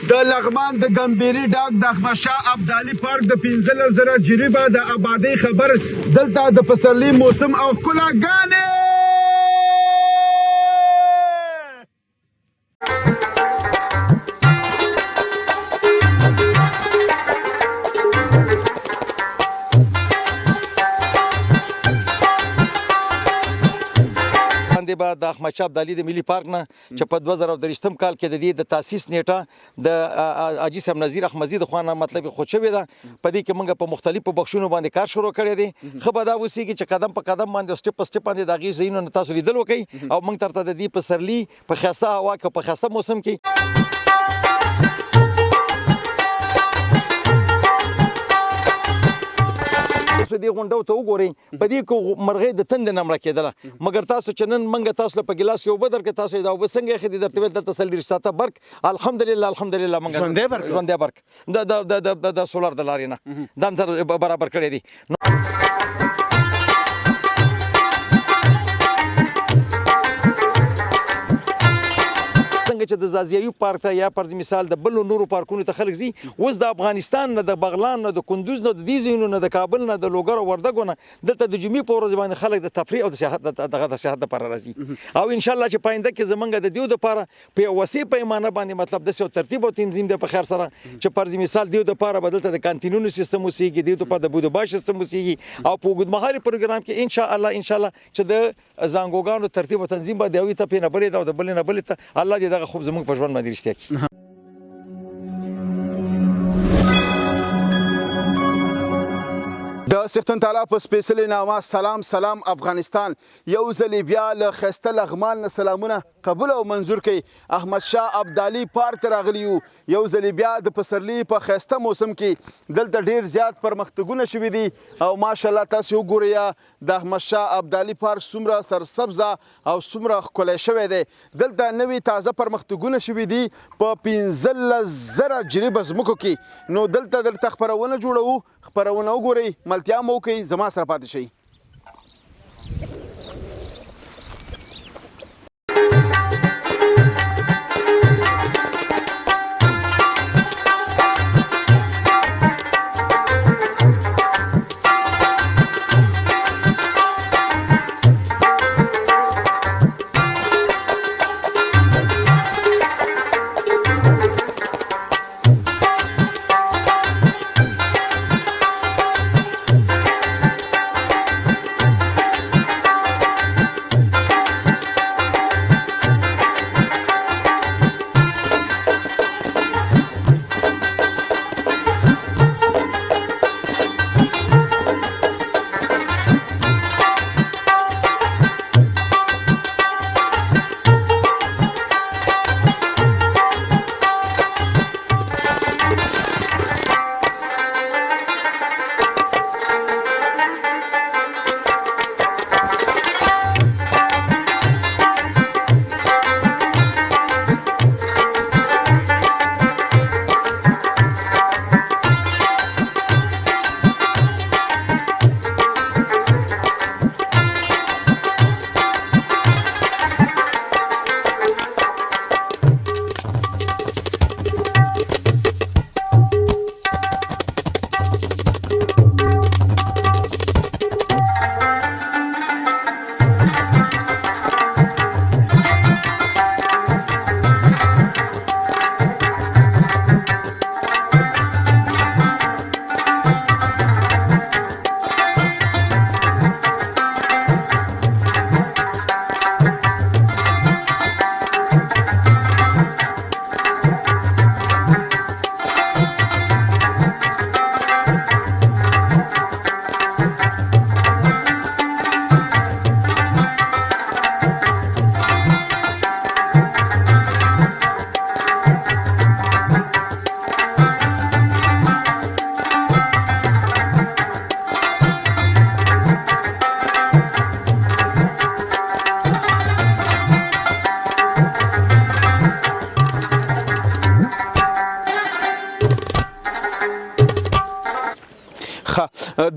د لغمان د ګمبيري ډاک د احمدشاه ابدالي پارک د 15,000 جریبه د آبادۍ خبر دلته د پسرلي موسم او ښکلاګانې به د احمدشاه ابدالي د ملي پارک نه چې په 2023 کال کې د دې د تاسیس نیټه د حاجي صاحب نظیر احمدزي د خوا نه مطلب خود شوې ده. په دې کې موږ په مختلفو بخشونو باندې کار شروع کړی دی. ښه به دا اوسېږي چې قدم په قدم باندې سټپ په سټپ باندې د هغې ځایونو تاسو لیدل وکړئ او موږ درته د دې پسرلي په ښایسته هوا کې په ښایسته موسم کې دې غونډو ته وګورئ. په دې کې مرغۍ د تندې نه مړه کېدله، مګر تاسو چې نن موږ تاسو له په ګیلاس کې اوبه درکړو، تاسو دا اوبه څنګه ایښې دي درته ویل دلته 40 ساعته برق الحمدلله موږ ژوندی برق د سولر د لارې نه دا هم سره برابر کړی دی. څنګه چې د زازیایي پارک ته یا فرض مثال د بل نورو پارکونو ته خلک ځي، اوس د افغانستان نه، د بغلان نه، د کندوز نه، د دې ځایونو نه، د کابل نه، د لوګر او وردګو نه دلته د جمعې په ورځ باندې خلک د تفریح او د سیاحت لپاره راځي. او انشاءالله چې پاینده کې زمونږ د دیو دپاره په یو وسیع پیمانه باندې مطلب داسې یو ترتیب او تنظیم دی په خیر سره چې فرض مثال دیو دپاره به دلته د کانتینونو سیستم اوسېږي، دیو دپاره د بودوباش سیستم اوسېږي او په اوږدمهالي پروګرام کې انشاءالله چې د زانګوګانو ترتیب او تنظیم به د یوې تپې نه بلې ده او د بلې نه بلې ته الله دې دغه خوب زموږ په ژوند باندې رښتیا کړي. د څښتن تعالی په سپېڅلې نامه سلام افغانستان. یو ځلې بیا له ښایسته لغمان نه سلامونه قبول او منظور کوي. احمدشاه ابدالي پارک ته راغلي یو ځلې بیا د پسرلي په ښایسته موسم کې دلته ډېر زیات پرمختګونه شوي دي او ماشاءالله تاسې وګورئ د احمدشاه ابدالي پارک څومره سرسبزه او څومره ښکلی شوی دی. دلته نوي تازه پرمختګونه شوي دي په 15,000 جریبه ځمکو کې. نو دلته درته خپرونه جوړوو، خپرونه وګورئ، ملتیا مو وکړئ، زما سره پاتې شئ.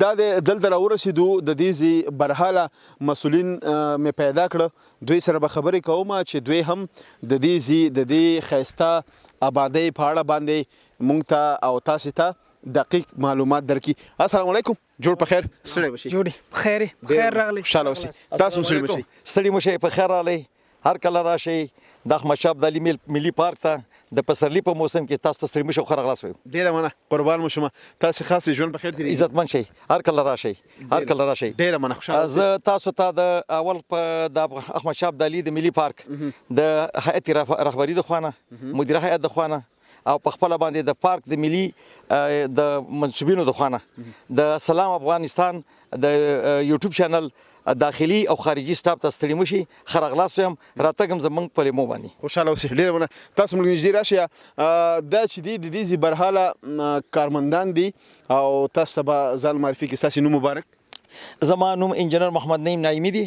دا دلته راورسېدو د دې ځای برحاله مسؤلین مې پیدا کړه. دوی سره به خبرې کوم چې دوی هم د دې ځای د دې ښایسته آبادۍ په اړه باندې موږ ته او تاسو ته دقیق معلومات درکړي. السلام علیکم، جوړ په خیر، ستړي بشئ. جوړې خیر راغلی. خوشحاله اوسئ. تاسو هم ستړي بشئ. ستړي مشئ، په خیر راغلی. هر کله راشئ د احمدشاه ابدالي ملي پارک ته د پسرلي په موسم کې تاسو ته ستړي مشئ او ښه راغلاست وایو. ډېره مننه، قربان مو شم. تاسو خاص ژوند په خیر تېرېږي. عزتمن شئ، هر کله راشئ، هر کله راشئ. ډېره مننه، خوشحاله. زه تاسو ته د اول په د احمدشاه ابدالي د ملي پارک د هیئت رهبري د خوا نه، مدیره هیئت د خوا نه او په خپله باندې د پارک د ملي د منصوبینو د خوا نه د سلام افغانستان د یوټیوب چینل داخلي او خارجي سټاف ته ستړي مشي، ښه راغلاست وایم. راتګ هم زموږ په لیمو باندې. خوشحاله اوسئ. ډېره مننه. تاسو موږ نږدې راشئ. دا چې دي د دې برحاله کارمندان دي او تاسو ته به ځان معرفي کړي. ستاسو نوم مبارک؟ زما نوم انجینر محمد نعیم نعیمي دی.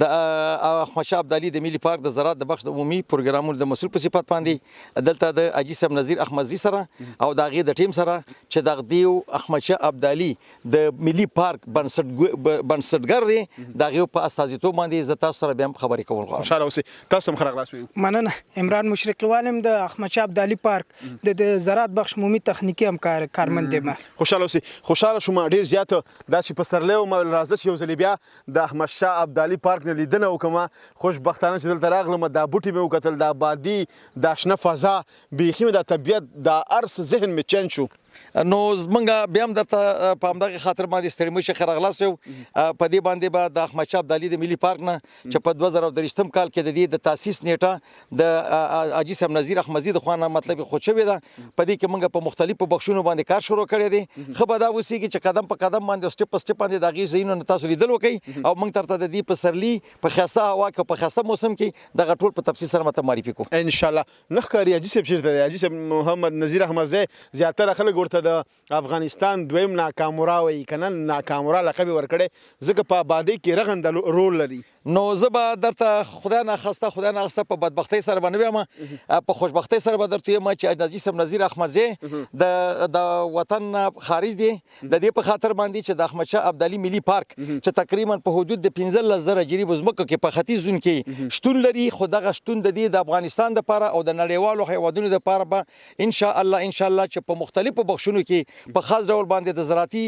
د احمدشاه ابدالي د ملي پارک د زراعت د بخش د عمومي پروګرامونو د مسؤل په صفت باندې دلته د حاجي صاحب نظیر احمدزي سره او د هغې د ټیم سره چې دغه دیو احمدشاه ابدالي د ملي پارک بنسټګر دی، د هغې په استازیتوب باندې زه تاسو سره بیا هم خبرې کول غواړم. خوشحاله اوسئ. تاسو هم ښه راغلاست وایو. مننه. عمران مشرقیوال یم د احمدشاه ابدالي پارک د زراعت بخش عمومي تخنیکي کارمند یم. خوشحاله اوسئ. خوشحاله شوم ډېر زیات دا چې پسرلی وم. راځه چې یو ځلې بیا د احمدشاه ابدالي پارک نه لیدنه وکړم. خوشبختانه چې دلته راغلم، دا بوټي مې وکتل، دا آبادي، دا شنه فضا، بیخي مې دا طبیعت، دا هر څه ذهن مې چینج شو. نو زمونږ بیا هم درته په همدغه خاطر باندې ستړي مشئ، ښه راغلاست یو. په دې باندې به د احمدشاه ابدالي د ملي پارک نه چې په 2023 کال کې د دې د تاسیس نیټه د حاجي صاحب نظیر احمدزي د خوا نه مطلب خود شوې ده. په دې کې موږ په مختلفو بخشونو باندې کار شروع کړی دی. ښه به دا اوسېږي چې قدم په قدم باندې سټپ په سټپ باندې د هغې ځایونو نه تاسو لیدل وکړئ او موږ درته د دې پسرلي په ښایسته هوا کې او په ښایسته موسم کې دغه ټول په تفصیل سره ماته معرفي کړو. انشاءالله. نه ښکاري حاجي صاحب چېرته دی؟ حاجي صاحب محمد نظیر احمدزی زیاتره خلک ورته د افغانستان دویم ناکامورا وایي، که نه ناکامورا لقب یې ورکړی، ځکه په آبادۍ کې رغنده رول لري. نو زه به درته خدای ناخواسته په بدبختۍ سره به نه ویم، په خوشبختۍ سره به درته وایم چې حاجي صاحب نظیر احمدزی د وطن نه خارج دی. د دې په خاطر باندې چې د احمدشاه ابدالي ملي پارک چې تقریبا په حدود د 15,000 جریب ځمکو کې په ختیځ زون کې شتون لري، خو دغه شتون د دې د افغانستان دپاره او د نړیوالو هیوادونو دپاره به انشاءالله چې په مختلفو بخشونو کې په خاص ډول باندې د زراعتي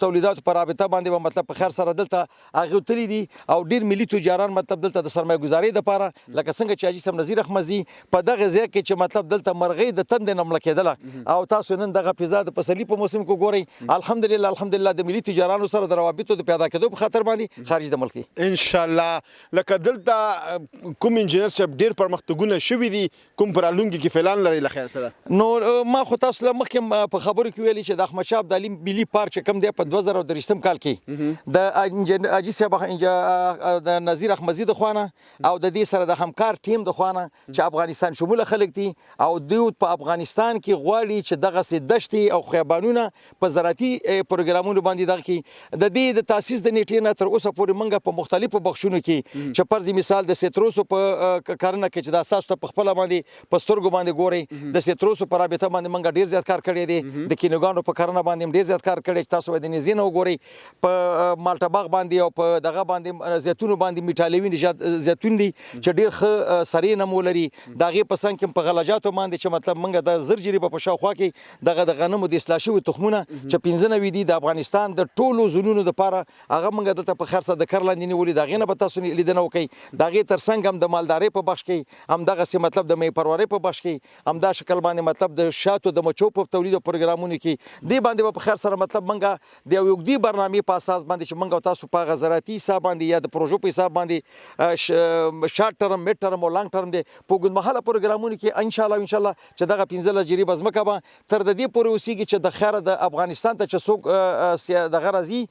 تولیداتو په رابطه باندې به مطلب په خیر سره دلته هغې تللي دي او ډېر ملي تجاران مطلب دلته د سرمایه ګزارۍ دپاره لکه څنګه چې حاجي صاحب نظیر احمدزي په دغه ځای کې چې مطلب دلته مرغۍ د تندې نه مړه کېدله او تاسو نن دغه فضا د پسرلي په موسم کې ګورئ. الحمدلله د ملي تجارانو سره د روابطو د پیدا کېدو په خاطر باندې خارج د ملک دی. انشاءالله. لکه دلته کوم انجینر صاحب ډېر پرمختګونه شوي دي، کوم په راتلونکي کې فعلان لري له خیر سره؟ نو ما خو تاسو له مخکې په خبرو کې ویلي چې د احمدشاه ابدالي ملي پارک چې کوم دی په 2023 کال کې د حاجي صاحب د نظیر احمدزي د خوا نه او د دې سره د همکار ټیم د خوا نه چې افغانستان شموله خلک دي او دوی په افغانستان کې غواړي چې دغسې دښتې او خیابانونه په زراعتي پروګرامونو باندې دغه کړي. د دې د تاسیس د نیټې نه تر اوسه پورې موږ په مختلفو بخشونو کې چې فرض مثال د سیتروسو په کارونه کې چې دا اساس ته په خپله باندې په سترګو باندې ګورئ، د سیتروسو په رابطه باندې موږ ډېر زیات کار کړی دی. د کینوګانو په کرنه باندې هم ډېر زیات کار کړی چې تاسو باید د نظیر نه وګورئ. په مالټه باغ باندې او په دغه باندې زیتونو باندې میټالوي نژاد زیتون دي چې ډېر ښه سرې نمو لري. د هغې په څنګ کې په غلجاتو باندې چې مطلب موږ د 1000 جریبه په شاوخوا کې دغه د غنمو د اصلاح شوي تخمونه چې 95 دي د افغانستان د ټولو زونونو دپاره هغه موږ دلته په خیر سره د کر لاندې نیولي. د هغې نه به تاسو لیدنه وکئ. د هغې تر څنګ هم د مالدارۍ په بخش کې همدغسې مطلب د مې پرورۍ په بخش کې همدا شکل باندې مطلب د شاتو د مچو په تولید او پروګرامونو کې دې باندې به په خیر سره مطلب موږ د یو اوږدې برنامې په اساس باندې چې موږ او تاسو په هغه زراعتي حساب باندې یا د پروژو په حساب باندې شارټ ټرم میډ ټرم او لانګ ټرم دی په اوږدمهاله پروګرامونو کې انشاءالله چې دغه 15 جریبه ځمکه به تر د دې پورې اوسېږي چې د خیره د افغانستان ته چې څوک دغه راځي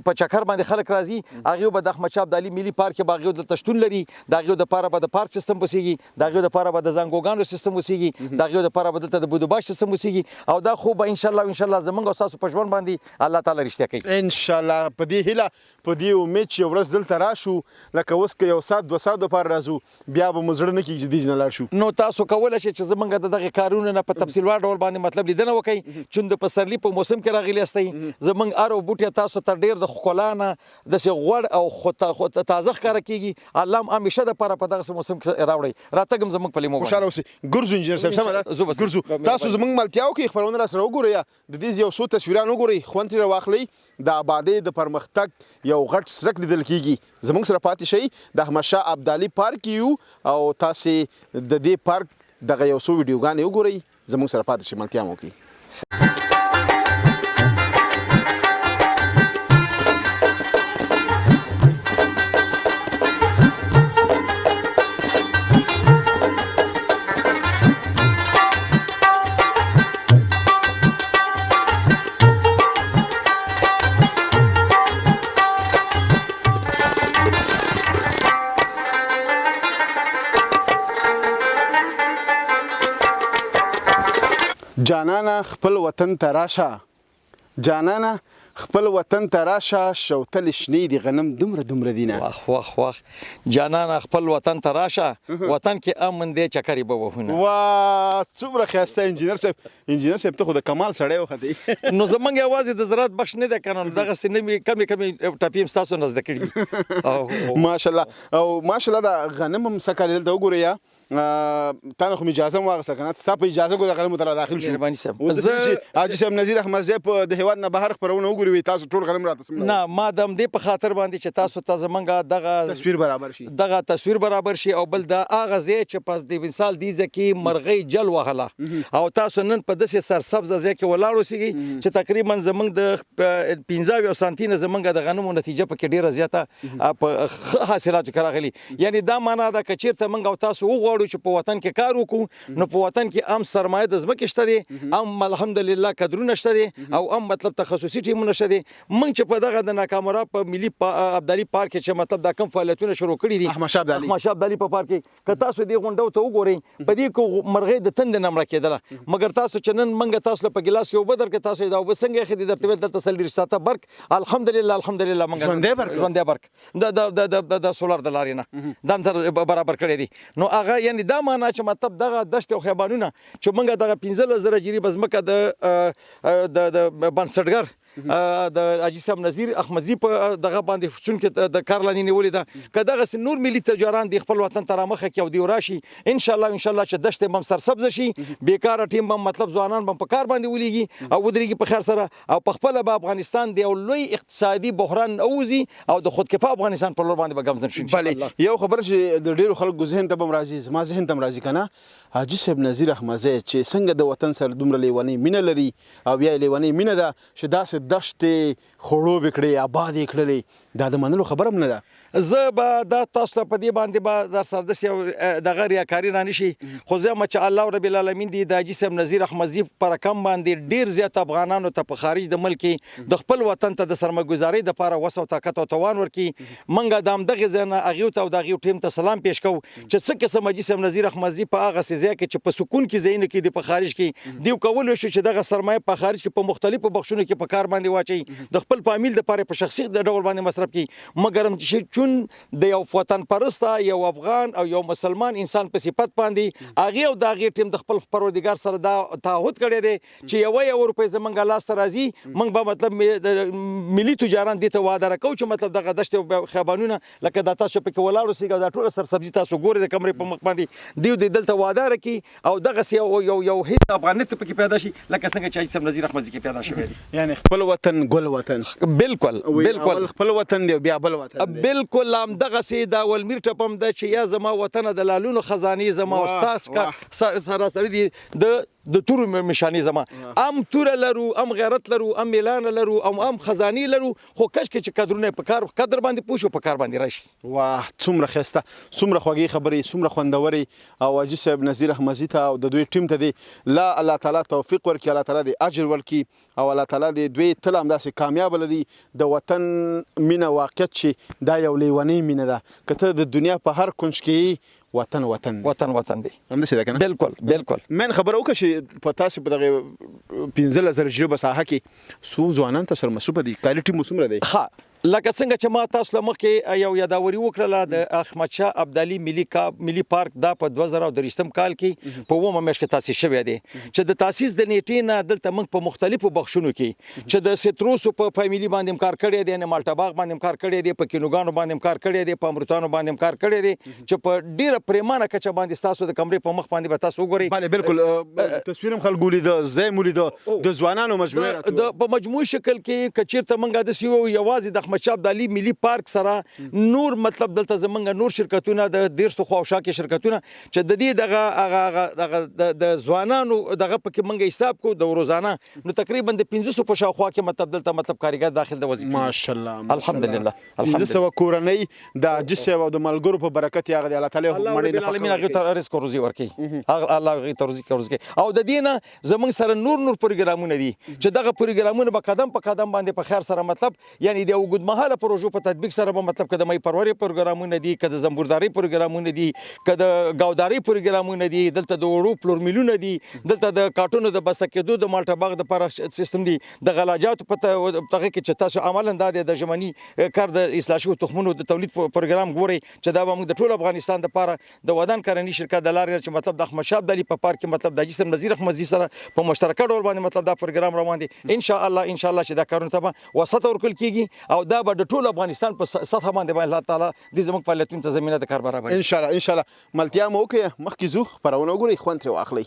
په چکر باندې خلک راځي هغې به د احمدشاه ابدالي ملي پارک کې به هغې دلته شتون لري. د هغې دپاره به د پارک سیستم اوسېږي، د هغې دپاره به د زنګوګانو سیستم اوسېږي، د هغې دپاره به دلته د بودوباش سیستم اوسېږي او دا خو به انشاءالله زموږ او ستاسو په ژوند باندې الله تعالی رښتیا کوي. انشاءالله. په دې هیله په دې امید چې یو ورځ دلته راشو لکه اوس که یو ساعت 2 ساعت دپاره راځو بیا به مو زړه نه کېږي چې دې ځای نه لاړ شو. نو تاسو کولی شئ چې زمونږ د دغې کارونو نه په تفصیلوار ډول باندې مطلب لیدنه وکړئ چې د پسرلي په موسم کې راغلي یاستئ. زمونږ هر بوټی تاسو ته ډېر د ښکلا نه داسې غوړ او تازه ښکاره کېږي. الله هم همیشه دپاره په دغسې موسم کې راوړئ. راتګ هم زمونږ په لیمو خوشحاله اوسئ. ګرځو انجینر صاحب سمه ده ګرځو. تاسو زمونږ ملتیا وکړئ خپرونه راسره وګورئ یا د دې یو څو تصویران وګورئ خوند ترې راواخلئ. د آبادۍ د پرمختګ یو غټ سرک لیدل کېږي. زمونږ سره پاتې شئ. د احمدشاه ابدالي پارک یو او تاسې د دې پارک دغه یو څو ویډیوګانې وګورئ. زمونږ سره پاتې شئ ملتیا مو وکړئ. جانانه خپل وطن ته راشه، جانانه خپل وطن ته راشه، شوتل شنې دي غنم دومره دومره دینه. واخ جانانه خپل وطن ته راشه، وطن کې امن دی چکرې به وهونه. وا څومره ښایسته انجینر صاحب. انجینر صاحب ته خو د کمال سړی وختې. نو زمونږ یوازې د زراعت بخش نه دی که نه دغسې نوې کمې ټاپې هم ستاسو نه زده کړي. ماشاءالله. او ماشاءالله د غنم هم څه کالي دلته وګورئ یا تا نه خو مې اجازه هم واخیسته که نه ستا په اجازه ګوره غنمو ته را داخل شو. مهرباني صاحب. چې حاجي صاحب نظیر احمدزی په د هېواد نه بهر خپرونه وګوري وي تاسو ټول غنم راته نه ما د همدې په خاطر باندې چې تاسو ته زمونږ دغه تصویر برابر شي او بل د هغه ځای چې په د مثال دې ځای کې مرغۍ جل وهله او تاسو نن په داسې سرسبزه ځای کې ولاړ اوسئ چې تقریبا زمونږ د 15 سانتي نه زمونږ د غنمو نتیجه پکې ډېره زیاته په ښه حاصلاتو کې راغلي. یعنې دا معنا ده که چېرته موږ او تاسو وغواړو چې په وطن کې کار وکړو نو په وطن کې هم سرمایه د ځمکې شته دی، هم الحمدلله کدرونه شته دي او هم مطلب تخصصي ټیمونه شته دي. موږ چې په دغه د ناکامرا په ملي ابدالي پارک کې چې مطلب دا کم فعالیتونه شروع کړي دي احمدشاه ابدالي په پارک کې که تاسو دې غونډو ته وګورئ په دې کې مرغۍ د تندې نه مړه کېدله مګر تاسو چې نن موږ تاسو له په ګیلاس کې اوبه درکړو تاسو دا اوبه څنګه ایښي دي درته ویل دلته 40 ساعته برق الحمدلله موږ ژوندی برق د سولر د لارې نه دا هم سره برابر کړی دي. نو هغه یعنې دا معنا چې مطلب دغه دشت او خیبانونه چې موږ دغه 15,000 جریبه ځمکه د بنسټګر د حاجي صاحب نظیر احمدزي په دغه باندې چونکې د کار لاندې نیولې ده که دغسې نور ملي تجاران د خپل وطن ته رامخه کړي او دوی راشي انشاءالله چې دښتې به هم سرسبزه شي بېکاره ټیم به مطلب ځوانان به په کار باندې ولېږي او ودرېږي په خیر سره او په خپله به افغانستان د یو لوی اقتصادي بحران اوځي او د خودکفا افغانستان په لور باندې به ګامزن شي. بلې یو خبره چې د ډېرو خلکو ذهن ته به هم راځي زما ذهن ته هم راځي که نه حاجي صاحب نظیر احمدزی چې څنګه د وطن سره دومره لیونۍ مینه لري او بیا یې لیونۍ مینه ده چې داسې دښتې خړوبې کړې آبادې کړلې دا د منلو خبره هم نه ده. زه به دا تاسو ته په دې باندې به در سره داسې یو دغه ریاکاري رانشي خو زه یم چې الله رب العالمین دې د حاجي صاحب نظیر احمدزي په رقم باندې ډېر زیات افغانانو ته په خارج د ملک د خپل وطن ته د سرمایه‌ګذارۍ دپاره وس او طاقت او توان ورکړي. موږ د همدغې ځای نه هغې ته او د هغې ټیم ته سلام پیش کوو چې څه قسم حاجي صاحب نظیر احمدزي په هغسې ځای کې چې په سکون کې ځایونه کې دي په خارج کې دیو کولی شو چې دغه سرمایه په خارج کې په مختلفو بخشونو کې په کار باندې واچوي د خپل فامیل دپاره په شخصي ډول باندې مصرف کړي مګر هم چې چون د یو وطن پرسته یو افغان او یو مسلمان انسان په صفت باندې هغې او د هغې ټیم د خپل پروردګار سره دا تعهد کړی دی چې یو روپۍ زموږ لاسته راځي موږ به مطلب ملي تجاران دې ته وعده راکوو چې مطلب دغه دښتې او خیبانونه لکه دا تاسو پکې ولاړ اوسئ او دا ټوله سرسبزي تاسو ګورئ د کمرې په مخ باندې دوی دې دلته وعده راکړي او دغسې یو حس افغانیت پکې پیدا شي لکه څنګه چې حاجي صاحب نظیر احمدزي کې پیدا شوی دی. یعنې خپل وطن ګل وطن بالکل خپل وطن دی بیا بل وطن دی بالکل همدغسې دا ولمیر ټپم ده چې یا زما وطنه د لالونو خزانې زما او ستاسو سراسري دي د تورو مشانې زما ام توره لرو ام غیرت لرو ام میلانه لرو ام خزانې لرو خو کشکې چې قدرونه په کار قدر باندې پوه شو په کار باندې راشي. واه څومره ښایسته څومره خوږې خبرې څومره خوندورې او حاجي صاحب نظیر احمدزي ته او د دوی ټیم ته دی لا الله تعالی توفیق ورکړي الله تعالی دې اجر ورکړي او الله تعالی دې دوی تل همداسې کامیاب لري. د وطن مینه واقعیت چې دا یو لیونۍ مینه ده که ته د دنیا په هر کونج کې وطن دی همداسې ده که نه بالکل من خبره وکړه چې په تاسې په دغې 15,000 جریبه ساحه کې څو ځوانان ته سره مصروفه دي کاري ټیم مو څومره دی؟ ښه لکه څنګه چې ما تاسو له مخکې یو یاداوري وکړله د احمد شاه ابدالي ملي پارک دا په 2023 کال کې په 9 میاشت کې تاسیس شوی دی چې د تاسیس د نیټې نه دلته موږ په مختلفو بخښونو کې چې د سټروسو په فامیلی باندې کار کړی دی، نه مالټا باغ باندې کار کړی دی، په کینوګانو باندې کار کړی دی، په امرتانو باندې کار کړی دی چې په ډیره پریمانه کچه باندې تاسو د کمرې په مخ باندې به تاسو وګورئ. بله بالکل تصویر هم خلکو لید، زه هم ولید د ځوانانو مجموعه د په مجموعي شکل کې کچیرته موږ د سیو یوازې د احمد شاه ابدالي ملي پارک سره نور مطلب دلته زمونږ نور شرکتونه د دیرشتو خواوشا کې شرکتونه چې د دې دغه د ځوانانو دغه پکې موږ حساب کو د روزانه نو تقریبا د 500 په شاوخوا کې مطلب دلته مطلب کارګر داخل د وظیفه ماشاءالله الحمدلله 500 کورنۍ د عاجز او د ملګرو په برکت یې هغه الله تعالی الله رب العالمین هغه ته رزق او روزي ورکړي، الله هغه ته رزق او روزي او د دینه زمونږ سره نور پروګرامونه دي چې دغه پروګرامونه به قدم په قدم باندې په خیر سره مطلب یعنی د اوږد مهاله پروژو په تطبیق سره به مطلب کده مې پروري پروګرامونه دي، کده زنبورداري پروګرامونه دي، کده گاوداري پروګرامونه دي، دلته د وړو پلور میلونه دي، دلته د کارټونو د بسته کېدو د مالټا باغ د پر سیستم دي، د غلاجاتو په تغه کې چې تاسو عملاً د ژمنی کار د اصلاح شوو تخمونو د تولید پروګرام ګوري چې دا به موږ د ټول افغانستان لپاره د ودان کرنی شرکت د لارې چې مطلب د احمد شاه ابدالي په پارک کې مطلب د جسم نذیر احمدزي سره په مشترکه ډول باندې مطلب دا پروګرام روان دي. ان شاء الله چې دا کارونه ته وسط ورکول کیږي او دا به د ټول افغانستان په سطح باندې الله تعالی د زموږ فعالیتونو ته زمينه د کار برابر ان شاء الله ملتیا مو وکړه مخکې زو خبرونه وګورئ خوند ترې واخلئ.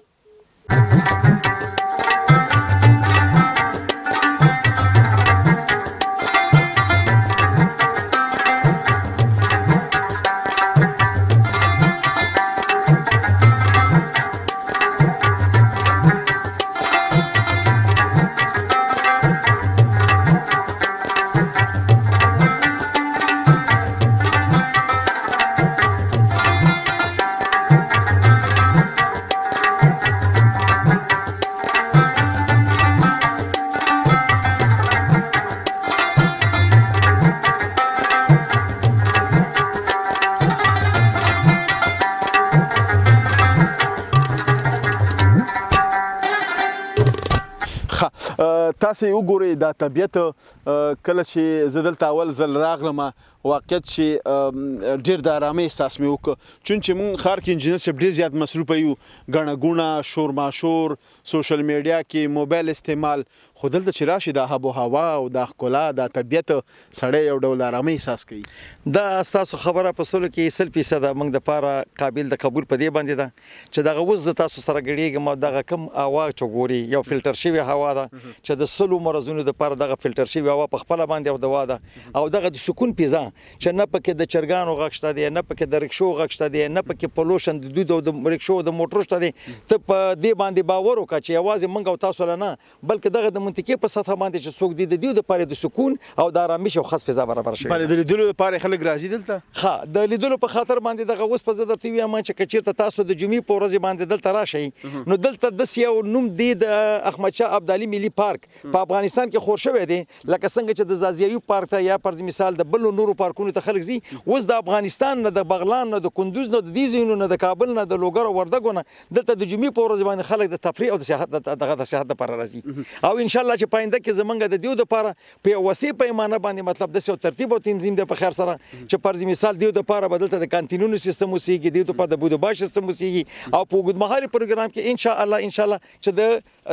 تاسو وګورئ دا طبیعت کله چې زه دلته اول ځل راغلم واقعیت چې ډېر د ارامۍ احساس مې وکړ چون چې مونږ ښار کې انجینر صاحب ډېر زیات مصروفه یو ګڼه ګوڼه شور ماشور سوشل میډیا کې موبایل استعمال خو دلته چې راشي د آب و هوا او د ښکلا د طبیعت سړی یو ډول ارامۍ احساس کوي. دا ستاسو خبره په سلو کې 100% موږ دپاره قابل د قبول په دې باندې ده چې دغه اوس زه تاسو سره ګډېږم او دغه کم هوا چې ګوري یو فلټر شوې هوا ده چې د سلو مرضونو دپاره دغه فلټر شوې هوا په خپله باندې او دوا ده او دغه د سکون فضا چې نه پکې د چرګانو غږ شته دی، نه پکې د رکشو غږ شته دی، نه پکې پلوشن د دود او د رکشو د موټرو شته دی. ته په دې باندې باور وکړه چې یوازې موږ او تاسو نه بلکې دغه د منطقې په سطح باندې چې څوک دی د دې لپاره د سکون او د ارامۍ او خاص فضا برابر شوی. بله د لیدلو لپاره خلک راځي دلته؟ ښه د لیدلو په خاطر باندې دغه اوس په زه درته ووایم چې که چېرته تاسو د جمعې په ورځې باندې دلته راشئ نو دلته داسې یو نوم دی د احمد شاه ابدالي ملي پارک په افغانستان کې خور شوی دی لکه څنګه چې د زازیایو پارک ته یا فرض مثال د بلو نورو پارکونو ته خلک ځي اوس د افغانستان نه د بغلان نه د کندوز نه د دې ځایونو نه د کابل نه د لوګر او وردګو نه دلته د جمعې په ورځ باندې خلک د تفریح او د سیاحت لپاره راځي او ان شاء الله چې پاینده کې زمونږ د دیو لپاره په یو وسیع پیمانه باندې مطلب داسې یو ترتیب او تنظیم دی په خیر سره چې فرض مثال دیو لپاره بدلته د کانتینونو سیستم اوسېږي، دیو لپاره د بودوباش سیستم اوسېږي او په اوږدمهالي پروګرام کې ان شاء الله چې د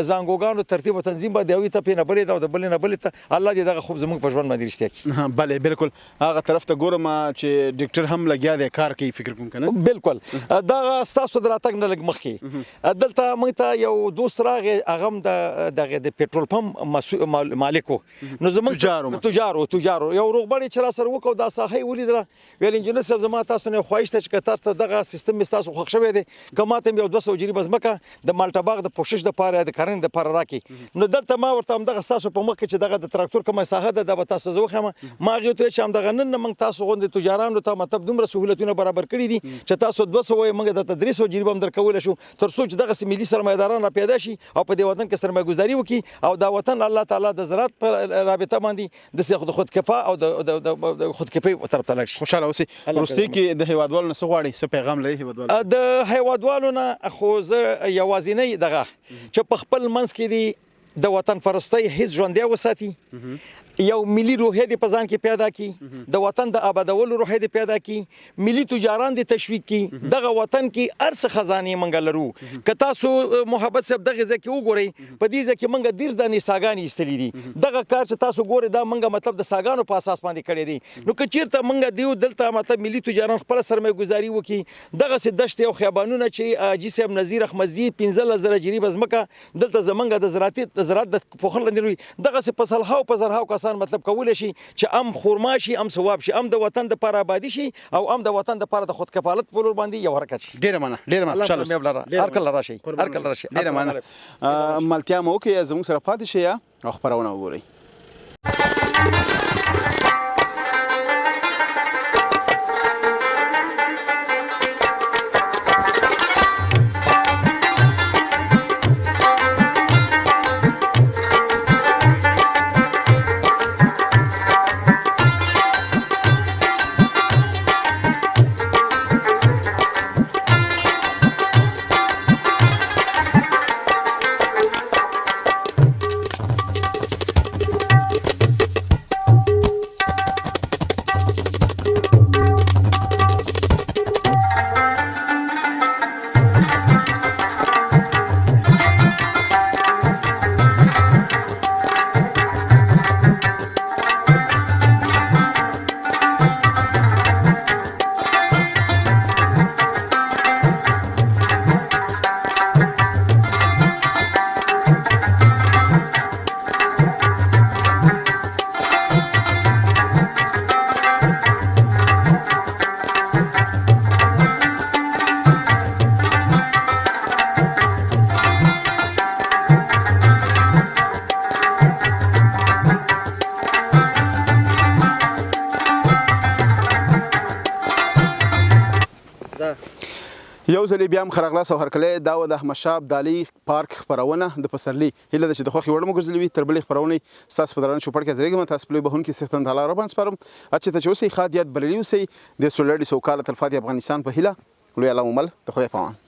زانګوګانو ترتیب او تنظیم به د یوې تپې نه بلې ده او د بلې نه بلې ته الله دې دغه خوب زموږ په ژوند باندې رښتیا کړي. بله بالکل هغه طرف ته ګورم چې ډاکټر هم لګیا دی کار کوي فکر کوم کنه بالکل دغه ستاسو د راتګ نه لږ مخکې دلته موږ ته یو دوست راغی هغه هم د پټرول پمپ مالک و نو زموږ تجارو یو روغبړ چې را سره وکړو دا ساحه ولیدله ویل انجینر صاحب زما تاسو نه خواهش ته چې تاسو دغه سیستم مې تاسو خوښ شوی دی که ماته یو 200 جریبه ځمکه د مالټا باغ د پوشش دپاره د کرنې دپاره راکړي نو دلته ما ورته همدغه ستاسو په مخ کې چې دغه د تراکتور کومه ساحه ده دا به تاسو زه وښیم ما هغې ته چې همدغه نن موږ تاسو غوندې تجارانو ته مطلب دومره سهولتونه برابر کړي دي چې تاسو 200 وایي موږ درته 300 جریبه هم درکولی شو تر څو چې دغسې ملي سرمایهداران را پیدا شي او په دې وطن کې سرمایه‌ګذاري وکړي او دا وطن الله تعالی د زراعت په رابطه باندې د خودکفا او د خودکفۍ طرف ته لاړ شي. خوشحاله اوسئ. وروستۍ کې د هیوادوالو نه څه غواړئ څه پیغام لرئ هیوادوالو؟ د هیوادوالو نه خو زه یوازینی دغه چې په خپل منځ کې دي د وطن پرستی هیڅ ژوندی وساتي یو ملي روحیه د پزان کې پیدا کی د وطن د آبادولو روحیه د پیدا کی ملي تجاران د تشویق کی دغه وطن کې ارس خزانه منګ لرو که تاسو محبت صاحب دغه ځکه وګورئ په دې ځکه منګ ډیر د نساګانی استلی دي دغه کار چې تاسو ګورئ دا منګ مطلب د ساګانو په اساس باندې کړی دي نو که چیرته منګ دیو دلته مطلب ملي تجاران خپل سرمایه گزاري وکي دغه سي دشت او خیابانونه چې حاجی صاحب نذیر احمدزي 15000 جریب ازمکه دلته زمنګ د زراعت د پوخل لري دغه سي پسلهاو پزرهاو کسان مطلب کول شي چې ام خورما شي ام ثواب شي ام د وطن د پر آبادی شي او ام د وطن د پر د خود کفالت په لور باندې یو حرکت شي ډیره مننه خوشاله هر کله راشي ډیره مننه ملتیا مو کې زموږ سره پاتې شي او خبرونه وګورئ یو ځلې بیا هم ښه راغلاست او هرکلی دا و د احمدشاه ابدالي پارک خپرونه د پسرلي هیله ده چې د خوښې وړ مو ګرځېدلې وي تر بلې خپرونې ستاسو په درانه چوپړ کې حاضرېږم تاسو په لوی بهونکي څښتن تعالی راباندې سپارم چې ته چې اوسئ ښاد یاد بللي اوسئ د سولړي سوکاله تلفاتې افغانستان په هیله لوی الله مو مل د خدای په امان